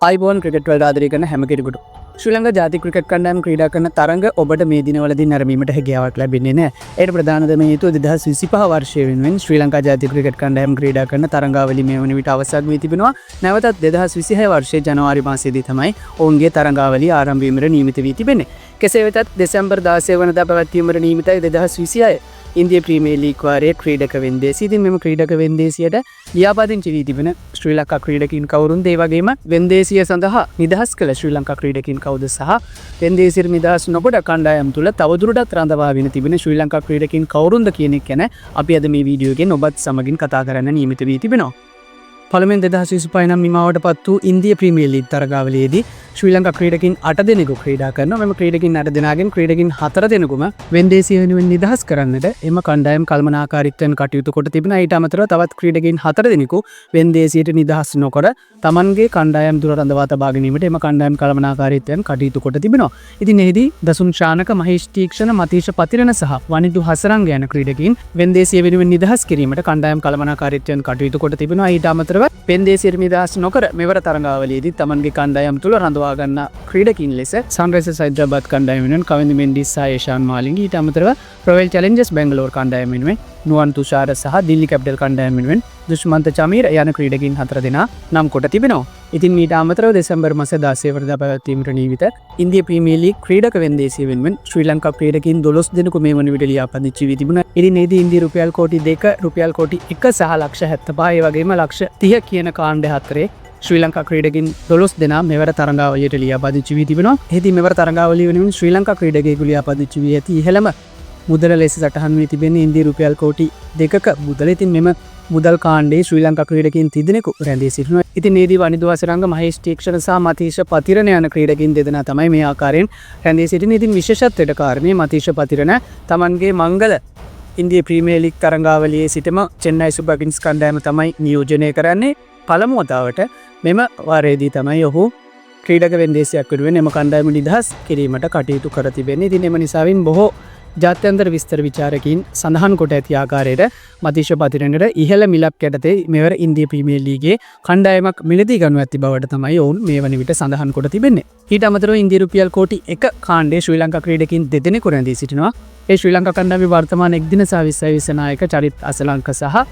iBone cricket වලට ආදරය කරන හැම කෙනෙකුට ශ්‍රී ලංකා ජාතික ක්‍රිකට් කණ්ඩායම ක්‍රීඩා කරන තරඟ ඔබට මේ දිනවලදී නැරඹීමට හැකියාවක් ලැබෙන්නේ නැහැ. ඒකට ප්‍රධානම හේතුව 2025 වර්ෂයේ වෙනුවෙන් ශ්‍රී ලංකා ජාතික ක්‍රිකට් කණ්ඩායම ක්‍රීඩා කරන තරඟාවලි මේ වන විට අවසන් වී තිබෙනවා. නැවතත් 2026 වර්ෂයේ ජනවාරි මාසයේදී තමයි ඔවුන්ගේ තරඟාවලිය ආරම්භ වීමට නියමිත වී තිබෙන්නේ. කෙසේ වෙතත් දෙසැම්බර් 16 වෙනිදා පැවැත්වීමට නියමිතයි 2026 ඉන්දිය ප්‍රීමියර් ලීග් වාරයේ ක්‍රීඩක වෙන්දේසිය. ඉතින් මෙම ක්‍රීඩක වෙන්දේසියට ලියාපදිංචි වී තිබෙන ශ්‍රී ලංකා ක්‍රීඩකින් කවුරුන්ද? ඒ වගේම වෙන්දේසිය සඳහා නිදහස් කළ ශ්‍රී ලංකා ක්‍රීඩකින් කවුද සහ වෙන්දේසිය නිදහස් නොකොට කණ්ඩායම් තුල තවදුරටත් රඳවාගෙන තිබෙන ශ්‍රී ලංකා ක්‍රීඩකින් කවුරුන්ද කියන එක ගැන අපි අද මේ වීඩියෝ එකෙන් ඔබත් සමගින් කතා කරන්න නියමිත වී තිබෙනවා. පළමුවෙන් 2025 නම් නිමාවට පත් වූ ඉන්දිය ප්‍රීමියර් ලීග් තරගාවලියේදී ශ්‍රී ලංකා ක්‍රීඩකින් 8 දෙනෙකු ක්‍රීඩා කරනවා. මෙම ක්‍රීඩකින් 8 දෙනාගෙන් ක්‍රීඩකින් 4 දෙනෙකුම වෙන්දේසිය වෙනුවෙන් නිදහස් කරන්නට එම කණ්ඩායම් කළමනාකාරීත්වයෙන් කටයුතු කොට තිබෙනවා. ඊට අමතරව තවත් ක්‍රීඩකින් 4 දෙනෙකු වෙන්දේසියට නිදහස් නොකර තමන්ගේ කණ්ඩායම් දුර රඳවා තබා ගැනීමට එම කණ්ඩායම් කළමනාකාරීත්වයෙන් කටයුතු කොට තිබෙනවා. ඉතින් එහිදී දසුන් ශානක, මහේෂ් තීක්ෂණ, මතීෂ පතිරණ සහ වනිදු හසරංග යන ක්‍රීඩකින් වෙන්දේසිය වෙනුවෙන් නිදහස් කිරීමට කණ්ඩායම් කළමනාකාරීත්වයෙන් කටයුතු කොට තිබෙනවා. ඊට අමතරව වෙන්දේසියට නිදහස් නොකර මෙවර තරඟාවලියේදී තමන්ගේ කණ්ඩායම් තුල රඳවා ගන්න ක්‍රීඩකින් ලෙස සන්රයිසර්ස් හයිදරාබාද් කණ්ඩායම වෙනුවෙන් කවින්ද මෙන්ඩිස් සහ ඒෂාන් මාලිංගි, ඊට අමතරව රොයල් චැලෙන්ජර්ස් බැංගලෝර් කණ්ඩායම වෙනුවෙන් නුවන් තුෂාර සහ දිල්ලි කැපිටල් කණ්ඩායම වෙනුවෙන් දුෂ්මන්ත චමීර යන ක්‍රීඩකින් 4 දෙනා නම් කොට තිබෙනවා. ඉතින් ඊට අමතරව දෙසැම්බර් මාස 16 වෙනිදා පැවැත්වීමට නියමිත ඉන්දිය ප්‍රීමියර් ලීග් ක්‍රීඩක වෙන්දේසිය වෙනුවෙන් ශ්‍රී ලංකා ක්‍රීඩකින් 12 දෙනෙකු මේ වන විට ලියාපදිංචි වී තිබුණා. ඉතින් එහිදී ඉන්දිය රුපියල් කෝටි 2, රුපියල් කෝටි 1 සහ ලක්ෂ 75 ඒ වගේම ලක්ෂ 30 කියන කාණ්ඩ හතරේ ශ්‍රී ලංකා ක්‍රීඩකින් 12 දෙනා මෙවර තරඟාවලියට ලියාපදිංචි වී තිබෙනවා. එහිදී මෙවර තරඟාවලිය වෙනුවෙන් ශ්‍රී ලංකා ක්‍රීඩකයෙකු ලියාපදිංචි වී ඇති ඉහළම මුදල ලෙස සටහන් වී තිබෙන්නේ ඉන්දිය රුපියල් කෝටි 2ක මුදල. ඉතින් මෙම මුදල් කාණ්ඩේ ශ්‍රී ලංකා ක්‍රීඩකින් 30 දෙනෙකු රැඳී සිටිනවා. ඉතින් මේදී වනිදු හසරංග, මහේෂ් තීක්ෂණ සහ මතීෂ පතිරණ යන ක්‍රීඩකින් දෙදෙනා තමයි මේ ආකාරයෙන් රැඳී සිටින්නේ. ඉතින් විශේෂත්වයට කාරණේ මතීෂ පතිරණ තමන්ගේ මංගල ඉන්දිය ප්‍රීමියර් ලීග් තරඟාවලියේ සිටම චෙන්නයි සුපර් කිංස් කණ්ඩායම තමයි නියෝජනය කරන්නේ. පළමු වතාවට මෙම වාරයේදී තමයි ඔහු ක්‍රීඩක වෙන්දේසියක් වෙනුවෙන් එම කණ්ඩායම නිදහස් කිරීමට කටයුතු කර තිබෙන්නේ. ඉතින් එම නිසාවෙන් බොහෝ ජාත්‍යන්තර විස්තර විචාරකයින් සඳහන් කොට ඇති ආකාරයට මතීෂ පතිරණට ඉහළ මිලක් යටතේ මෙවර ඉන්දිය ප්‍රීමියර් ලීගයේ කණ්ඩායමක් මිලදී ගනු ඇති බවට තමයි ඔවුන් මේ වන විට සඳහන් කොට තිබෙන්නේ. ඊට අමතරව ඉන්දිය රුපියල් කෝටි 1 කාණ්ඩේ ශ්‍රී ලංකා ක්‍රීඩකින් 2 දෙනෙකු රැඳී සිටිනවා. ඒ ශ්‍රී ලංකා කණ්ඩායමේ වර්තමාන එක්දින සහ 20 නායක චරිත් අසලංක සහ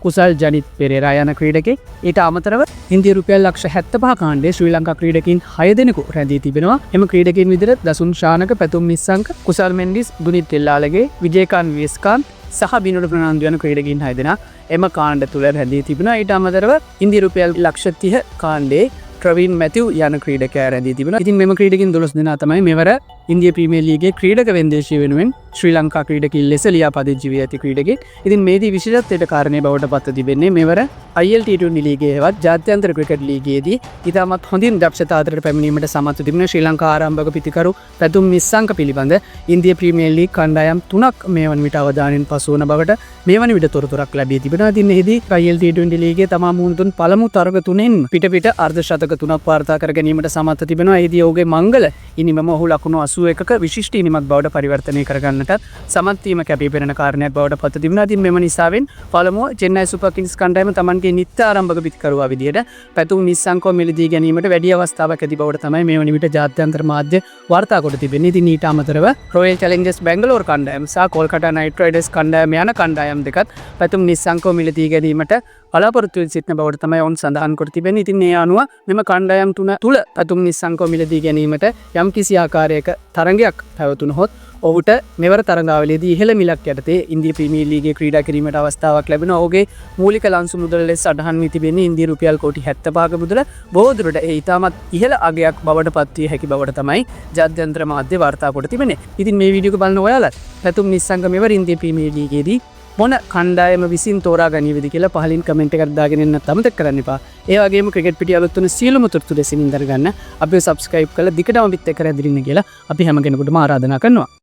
කුසල් ජනිත් පෙරේරා යන ක්‍රීඩකෙක්. ඊට අමතරව ඉන්දිය රුපියල් ලක්ෂ 75 කාණ්ඩේ ශ්‍රී ලංකා ක්‍රීඩකින් 6 දෙනෙකු රැඳී තිබෙනවා. එම ක්‍රීඩකින් විදිහට දසුන් ශානක, පැතුම් නිස්සංක, කුසල් මෙන්ඩිස්, දුනිත් තෙල්ලාලගේ, විජේකාන්ත් විස්කාන්ත් සහ බිනෝඩ ප්‍රනාන්දු යන ක්‍රීඩකින් 6 දෙනා එම කාණ්ඩ තුල රැඳී තිබෙනවා. ඊට අමතරව ඉන්දිය රුපියල් ලක්ෂ 30 කාණ්ඩේ ට්‍රවින් මැතිව් යන ක්‍රීඩකයා රැඳී තිබෙනවා. ඉතින් මෙම ක්‍රීඩකින් 12 දෙනා තමයි මෙවර ඉන්දිය ප්‍රීමියර් ලීගයේ ක්‍රීඩක වෙන්දේසිය වෙනුවෙන් ශ්‍රී ලංකා ක්‍රීඩකින් ලෙස ලියාපදිංචි වී ඇති ක්‍රීඩකෙක්. ඉතින් මේදී විශේෂත්වයට කාරණේ බවට පත් තිබෙන්නේ මෙවර ILT20 ලීගයේ හෙවත් ජාත්‍යන්තර ක්‍රිකට් ලීගයේදී ඉතාමත් හොඳින් දක්ෂතා අතරට පැමිණීමට සමත් තිබෙන ශ්‍රී ලංකා ආරම්භක පිතිකරු පැතුම් නිස්සංක පිළිබඳ ඉන්දිය ප්‍රීමියර් ලීග් කණ්ඩායම් 3ක් මේ වන විට අවධානයෙන් පසු වන බවට මේ වන විට තොරතුරක් ලැබී තිබෙනවා. ඉතින් එහිදී ILT20 ලීගයේ තමා මුහුණ දුන් පළමු තරග තුනෙන් පිට අර්ධ ශතක 3ක් වාර්තා කර ගැනීමට සමත් තිබෙනවා. එහිදී ඔහුගේ මංගල ඉනිමම ඔහු ලකුණු 81ක විශිෂ්ට ඉනිමක් බවට පරිවර්තනය කරගන්නට සමත් වීම කැපී පෙනෙන කාරණයක් බවට පත් තිබෙනවා. ඉතින් මෙම නිසාවෙන් පළමුව චෙන්නයි සුපර් කිංස් කණ්ඩායම තමන්ගේ නිත්‍ය ආරම්භක පිතිකරුවා විදියට පැතුම් නිස්සංකව මිලදී ගැනීමට වැඩි අවස්ථාවක් ඇති බවට තමයි මේ වන විට ජාත්‍යන්තර මාධ්‍ය වාර්තා කොට තිබෙන්නේ. ඉතින් ඊට අමතරව රොයල් චැලෙන්ජර්ස් බැංගලෝර් කණ්ඩායම සහ කොල්කතා නයිට් රයිඩර්ස් කණ්ඩායම යන කණ්ඩායම් දෙකත් පැතුම් නිස්සංකව මිලදී ගැනීමට බලාපොරොත්තු වෙ සිටින බවට තමයි ඔවුන් සඳහන් කර තිබෙන්නේ. ඉතින් මේ අනුව මෙම කණ්ඩායම් තුන තුල පැතුම් නිස්සංකව මිලදී ගැනීමට යම් කිසි ආකාරයක තරඟයක් පැවතුනහොත් ඔහුට මෙවර තරඟාවලියේදී ඉහළ මිලක් යටතේ ඉන්දිය ප්‍රීමියර් ලීගයේ ක්‍රීඩා කිරීමට අවස්ථාවක් ලැබෙනවා. ඔහුගේ මූලික ලන්සු මුදල ලෙස සටහන් වී තිබෙන්නේ ඉන්දිය රුපියල් කෝටි 75ක මුදල. බොහෝ දුරට ඒ ඉතාමත් ඉහළ අගයක් බවට පත් විය හැකි බවට තමයි ජාත්‍යන්තර මාධ්‍ය වාර්තා කොට තිබෙන්නේ. ඉතින් මේ වීඩියෝ එක බලන ඔයාලත් පැතුම් නිස්සංක මෙවර ඉන්දිය ප්‍රීමියර් ලීගයේදී මොන කණ්ඩායම විසින් තෝරා ගනීවිද කියලා පහලින් කමෙන්ට් එකක් දාගෙන ඉන්නත් අමතක කරන්න එපා. ඒ වගේම ක්‍රිකට් පිටිය අලුත් වෙන සියලුම තොරතුරු දෙසින් ඉඳලා ගන්න අපිව subscribe කරලා දිගටම පිට එක රැඳින්න කියලා අපි හැම කෙනෙකුටම ආරාධනා කරනවා.